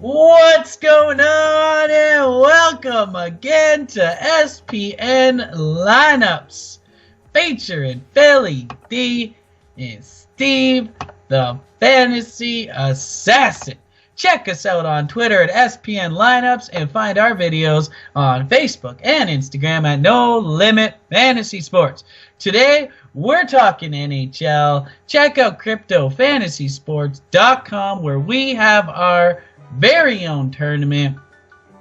What's going on, and welcome again to SPN Lineups, featuring Philly D and Steve, the Fantasy Assassin. Check us out on Twitter at SPN Lineups and find our videos on Facebook and Instagram at No Limit Fantasy Sports. Today, we're talking NHL. Check out CryptoFantasySports.com where we have our very own tournament.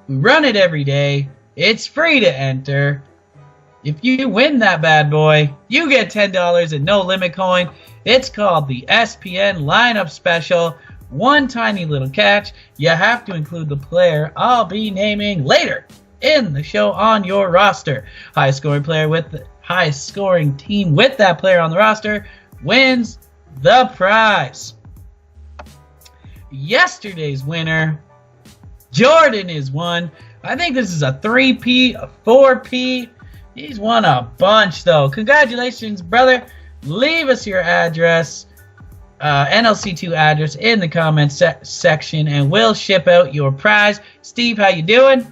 We run it every day. It's free to enter. If you win that bad boy, you get $10 in No Limit coin. It's called the SPN Lineup Special. One tiny little catch, you have to include the player I'll be naming later in the show on your roster. Highest scoring team with that player on the roster wins the prize. Yesterday's winner, Jordan, is one. I think this is a 3P, a 4P. He's won a bunch, though. Congratulations, brother. Leave us your address, NLC2 address, in the comments section, and we'll ship out your prize. Steve, how you doing?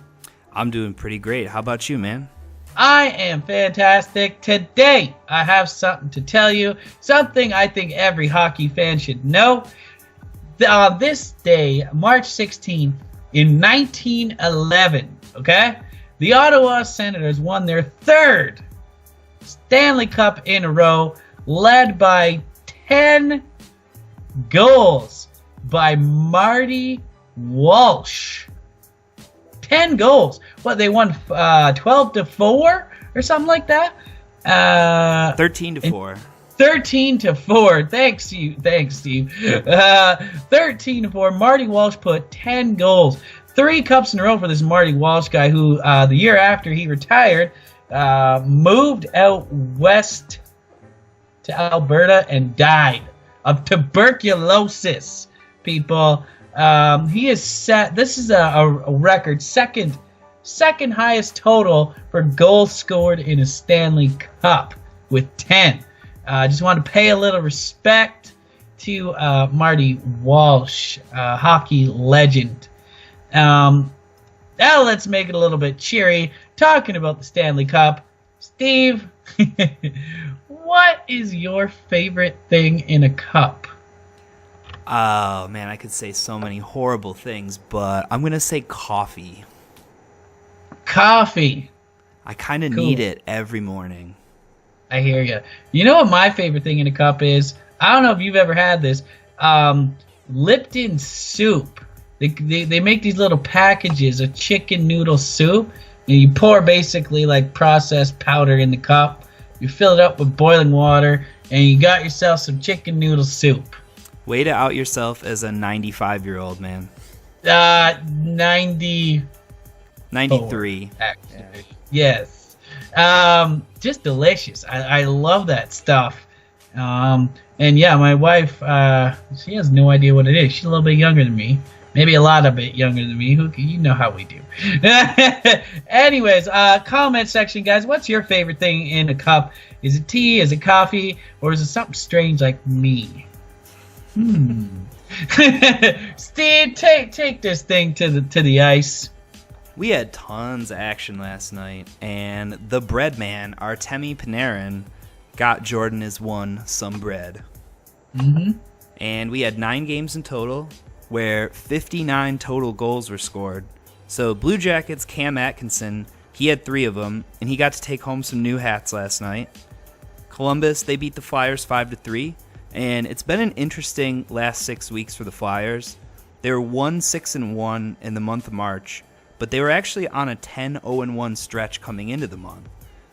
I'm doing pretty great. How about you, man? I am fantastic. Today, I have something to tell you, something I think every hockey fan should know. This day, March 16th, in 1911, okay, the Ottawa Senators won their third Stanley Cup in a row, led by 10 goals by Marty Walsh. 10 goals. What, they won 12-4 or something like that? 13-4. 13-4. Thanks, Steve. 13-4. Marty Walsh put 10 goals. 3 cups in a row for this Marty Walsh guy who, the year after he retired, moved out west to Alberta and died of tuberculosis, people. He is set. This is a record, second highest total for goals scored in a Stanley Cup with 10. I just want to pay a little respect to Marty Walsh, hockey legend. Now let's make it a little bit cheery, talking about the Stanley Cup. Steve, what is your favorite thing in a cup? Oh, man, I could say so many horrible things, but I'm going to say coffee. Coffee. I kind of need it every morning. I hear you. You know what my favorite thing in a cup is? I don't know if you've ever had this. Lipton soup. They make these little packages of chicken noodle soup, and you pour basically like processed powder in the cup. You fill it up with boiling water, and you got yourself some chicken noodle soup. Way to out yourself as a 95-year-old, man. 93. Actually. Yes. Just delicious. I love that stuff. And yeah, my wife, she has no idea what it is. She's a little bit younger than me. Maybe a lot of bit younger than me. You know how we do. Anyways, comment section, guys. What's your favorite thing in a cup? Is it tea? Is it coffee? Or is it something strange like me? Steve, take this thing to the ice. We had tons of action last night, and the bread man, Artemi Panarin, got Jordan his some bread. And we had 9 games in total, where 59 total goals were scored. So Blue Jackets' Cam Atkinson, he had 3 of them, and he got to take home some new hats last night. Columbus, they beat the Flyers 5-3, and it's been an interesting last 6 weeks for the Flyers. They were 1-6-1 in the month of March, but they were actually on a 10-0-1 stretch coming into the month.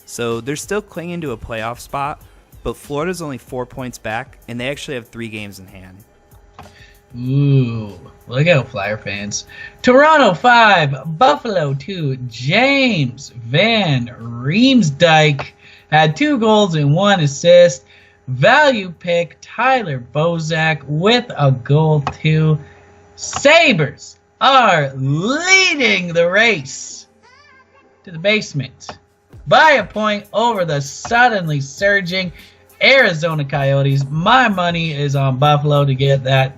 So they're still clinging to a playoff spot, but Florida's only 4 points back, and they actually have 3 games in hand. Ooh, look out, Flyer fans. Toronto 5, Buffalo 2. James Van Riemsdyk had 2 goals and 1 assist. Value pick, Tyler Bozak with a goal too. Sabres are leading the race to the basement by a point over the suddenly surging Arizona Coyotes. My money is on Buffalo to get that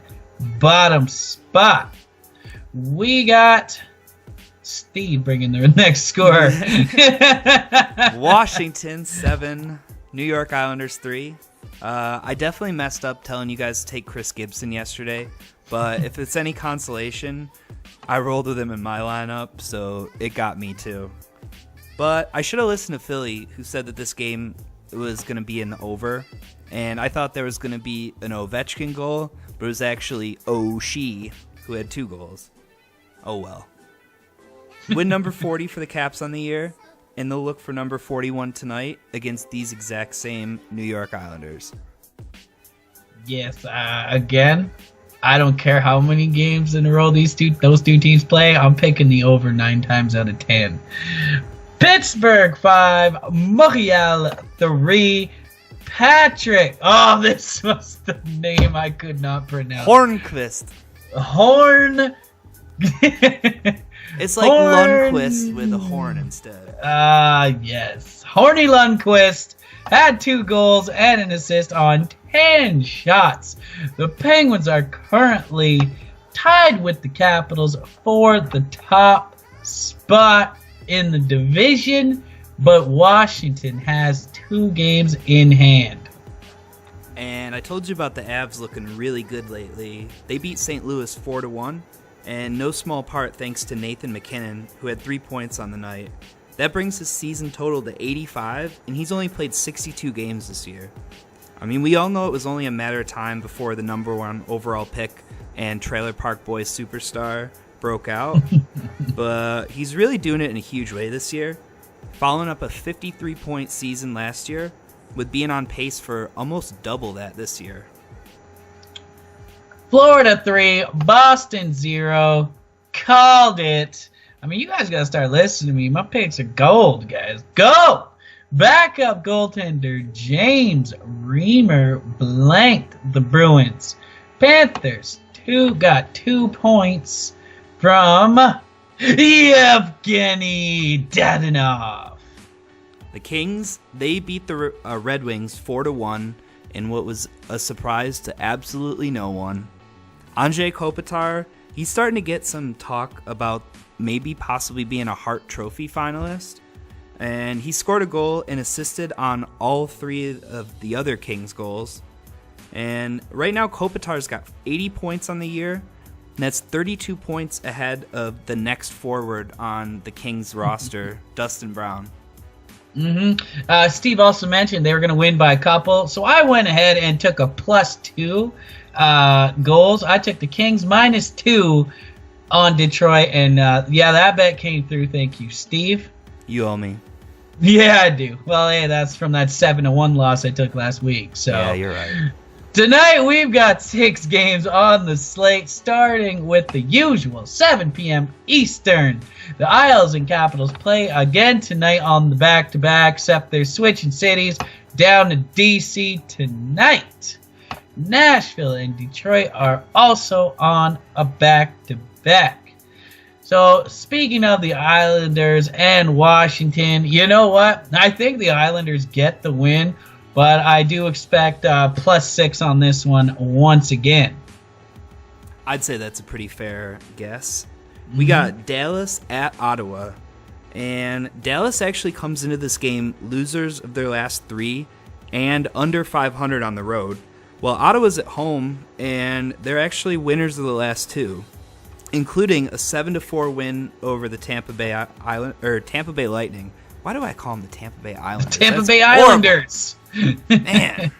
bottom spot. we got Steve bringing the next score. Washington 7, New York Islanders 3. I definitely messed up telling you guys to take Chris Gibson yesterday, but if it's any consolation, I rolled with him in my lineup, so it got me too. But I should have listened to Philly, who said that this game was going to be an over, and I thought there was going to be an Ovechkin goal, but it was actually Oshie who had 2 goals. Oh well. Win number 40 for the Caps on the year, and they'll look for number 41 tonight against these exact same New York Islanders. Yes, again, I don't care how many games in a row those two teams play. I'm picking the over 9 times out of 10. Pittsburgh 5, Montreal 3. Patrick. Oh, this was the name I could not pronounce. Hornquist. Horn. It's like Lundqvist with a horn instead. Yes. Horny Lundqvist had 2 goals and an assist on 10 shots. The Penguins are currently tied with the Capitals for the top spot in the division, but Washington has 2 games in hand. And I told you about the Avs looking really good lately. They beat St. Louis 4-1. And no small part thanks to Nathan McKinnon, who had 3 points on the night. That brings his season total to 85, and he's only played 62 games this year. I mean, we all know it was only a matter of time before the number 1 overall pick and Trailer Park Boys superstar broke out, but he's really doing it in a huge way this year, following up a 53-point season last year, with being on pace for almost double that this year. Florida 3, Boston 0. Called it. I mean, you guys got to start listening to me. My picks are gold, guys. Go! Backup goaltender James Reimer blanked the Bruins. Panthers got 2 points from Evgeny Dadonov. The Kings, they beat the Red Wings 4-1 in what was a surprise to absolutely no one. Anze Kopitar, he's starting to get some talk about maybe possibly being a Hart Trophy finalist. And he scored a goal and assisted on all 3 of the other Kings goals. And right now Kopitar's got 80 points on the year. And that's 32 points ahead of the next forward on the Kings roster, Dustin Brown. Steve also mentioned they were going to win by a couple. So I went ahead and took a +2 goals. I took the Kings -2 on Detroit, and that bet came through. Thank you, Steve. You owe me. Yeah, I do. Well, hey, that's from that 7-1 loss I took last week. So yeah, you're right. Tonight we've got 6 games on the slate, starting with the usual 7 p.m. Eastern. The Isles and Capitals play again tonight on the back-to-back, except they're switching cities down to D.C. tonight. Nashville and Detroit are also on a back-to-back. So, speaking of the Islanders and Washington, you know what? I think the Islanders get the win, but I do expect +6 on this one once again. I'd say that's a pretty fair guess. We got Dallas at Ottawa, and Dallas actually comes into this game losers of their last 3 and under 500 on the road. Well, Ottawa's at home, and they're actually winners of the last 2, including a 7-4 win over the Tampa Bay Lightning. Why do I call them the Tampa Bay Islanders? Tampa Bay Islanders. Man.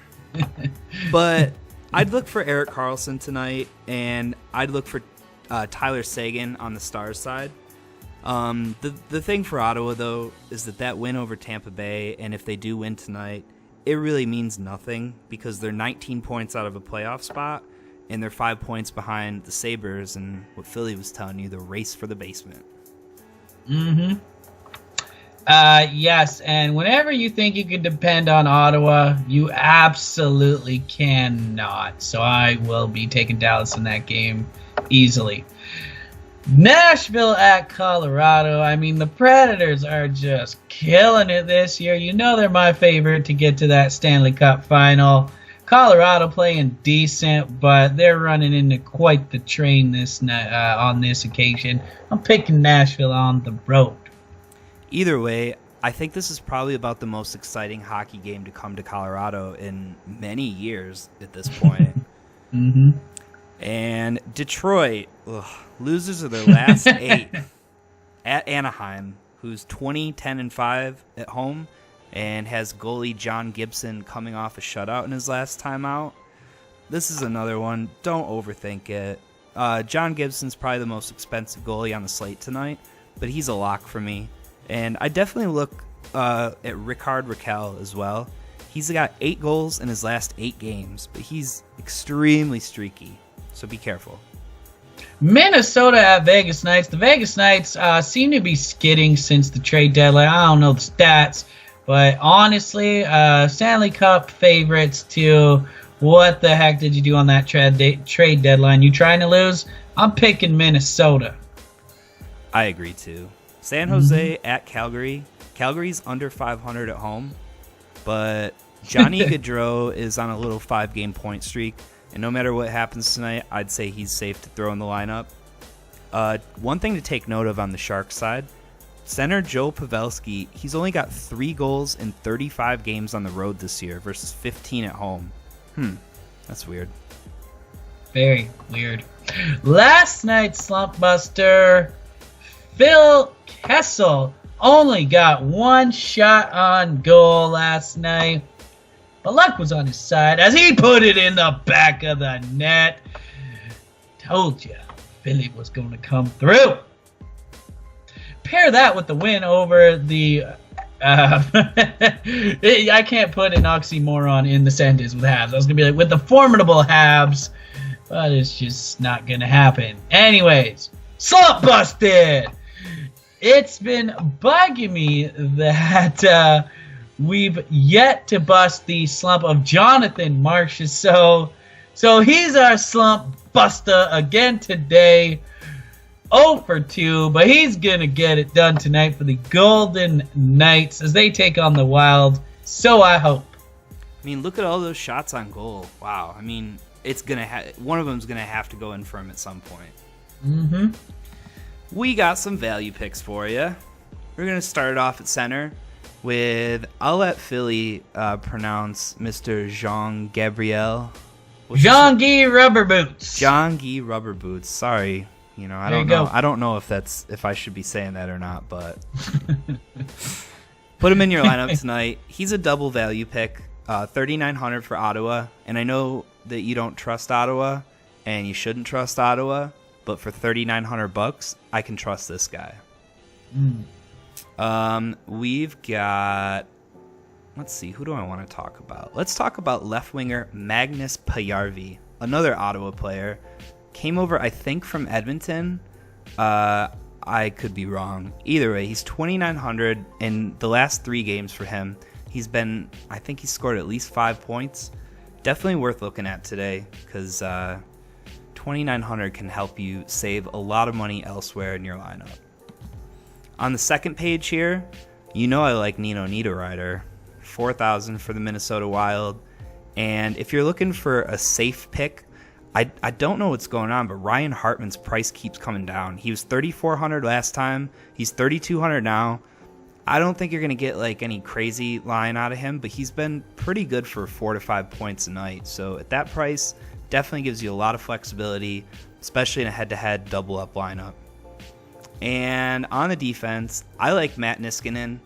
But I'd look for Erik Karlsson tonight, and I'd look for Tyler Seguin on the Stars side. The thing for Ottawa, though, is that win over Tampa Bay, and if they do win tonight, it really means nothing because they're 19 points out of a playoff spot, and they're 5 points behind the Sabres and what Philly was telling you, the race for the basement. Yes, and whenever you think you can depend on Ottawa, you absolutely cannot. So I will be taking Dallas in that game easily. Nashville at Colorado. I mean, the Predators are just killing it this year. You know they're my favorite to get to that Stanley Cup final. Colorado playing decent, but they're running into quite the train this on this occasion. I'm picking Nashville on the road. Either way, I think this is probably about the most exciting hockey game to come to Colorado in many years at this point. Mm-hmm. And Detroit, losers of their last 8 at Anaheim, who's 20-10-5 at home, and has goalie John Gibson coming off a shutout in his last time out. This is another one. Don't overthink it. John Gibson's probably the most expensive goalie on the slate tonight, but he's a lock for me. And I definitely look at Rickard Rakell as well. He's got 8 goals in his last 8 games, but he's extremely streaky, so be careful. Minnesota at Vegas Knights. The Vegas Knights seem to be skidding since the trade deadline. I don't know the stats, but honestly, Stanley Cup favorites to what the heck did you do on that trade deadline? You trying to lose? I'm picking Minnesota. I agree too. San Jose at Calgary. Calgary's under 500 at home, but Johnny Gaudreau is on a little 5-game point streak, and no matter what happens tonight, I'd say he's safe to throw in the lineup. One thing to take note of on the Sharks side, center Joe Pavelski, he's only got 3 goals in 35 games on the road this year versus 15 at home. That's weird. Very weird. Last night's slump buster, Phil Kessel only got 1 shot on goal last night, but luck was on his side as he put it in the back of the net. Told you, Philly was going to come through. Pair that with the win over the I can't put an oxymoron in the sentence with Habs. I was going to be like, with the formidable Habs, but it's just not going to happen. Anyways, slump busted! It's been bugging me that we've yet to bust the slump of Jonathan Marchessault. So he's our slump buster again today. 0 for 2, but he's going to get it done tonight for the Golden Knights as they take on the Wild. So I hope. I mean, look at all those shots on goal. Wow. I mean, it's gonna one of them's going to have to go in for him at some point. Mm-hmm. We got some value picks for you. We're going to start it off at center with, I'll let Philly pronounce Mr. Jean-Gabriel. Jean-Guy Rubber Boots. Jean-Guy Rubber Boots. Sorry. I don't know. I don't know if I should be saying that or not, but put him in your lineup tonight. He's a double value pick, 3,900 for Ottawa, and I know that you don't trust Ottawa, and you shouldn't trust Ottawa, but for $3,900, I can trust this guy. We've got, let's see, who do I want to talk about? Let's talk about left winger Magnus Pajärvi, another Ottawa player. Came over, I think, from Edmonton. I could be wrong. Either way, he's 2,900 in the last 3 games for him. I think he's scored at least 5 points. Definitely worth looking at today because 2,900 can help you save a lot of money elsewhere in your lineup. On the second page here, I like Nino Niederreiter. 4,000 for the Minnesota Wild. And if you're looking for a safe pick, I don't know what's going on, but Ryan Hartman's price keeps coming down. He was 3,400 last time. He's 3,200 now. I don't think you're going to get any crazy line out of him, but he's been pretty good for 4 to 5 points a night. So at that price, definitely gives you a lot of flexibility, especially in a head-to-head double-up lineup. And on the defense, I like Matt Niskanen.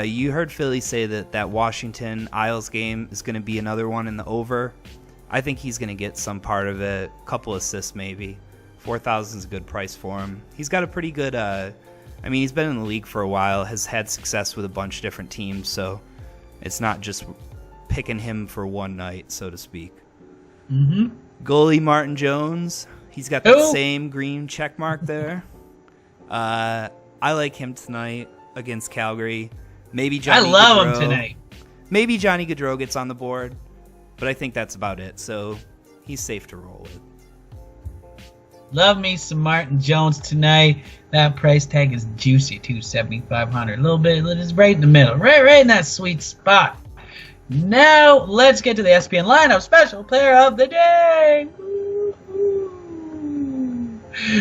You heard Philly say that Washington Isles game is going to be another one in the over. I think he's going to get some part of it, a couple assists maybe. 4,000 is a good price for him. He's got a pretty good, he's been in the league for a while, has had success with a bunch of different teams, so it's not just picking him for one night, so to speak. Mm-hmm. Goalie Martin Jones, he's got that same green check mark there. I like him tonight against Calgary. Maybe Johnny I love Gaudreau. him tonight. Maybe Johnny Gaudreau gets on the board. But I think that's about it, so he's safe to roll with. Love me some Martin Jones tonight. That price tag is juicy too, $7,500. A little bit, it's right in the middle, right in that sweet spot. Now, let's get to the SPN lineup special player of the day.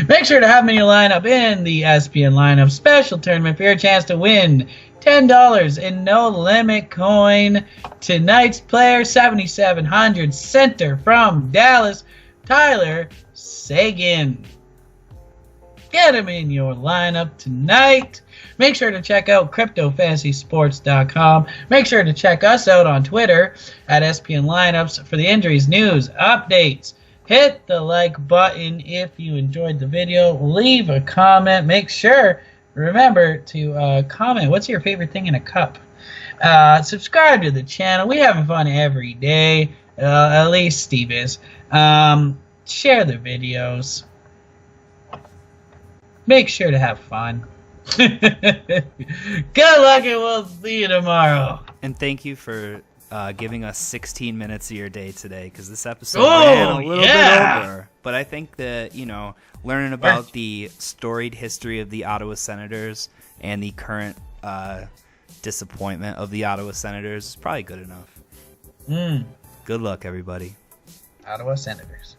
Make sure to have him in your lineup in the SPN lineup special tournament for your chance to win $10 in no limit coin. Tonight's player, 7,700 center from Dallas, Tyler Seguin. Get him in your lineup tonight. Make sure to check out CryptoFantasySports.com. Make sure to check us out on Twitter at SPN Lineups for the injuries, news, updates. Hit the like button if you enjoyed the video. Leave a comment. Make sure, remember to comment. What's your favorite thing in a cup? Subscribe to the channel. We're having fun every day. At least Steve is. Share the videos. Make sure to have fun. Good luck, and we'll see you tomorrow. And thank you for giving us 16 minutes of your day today, because this episode ran a little bit over. But I think that, learning about the storied history of the Ottawa Senators and the current disappointment of the Ottawa Senators is probably good enough. Good luck, everybody. Ottawa Senators.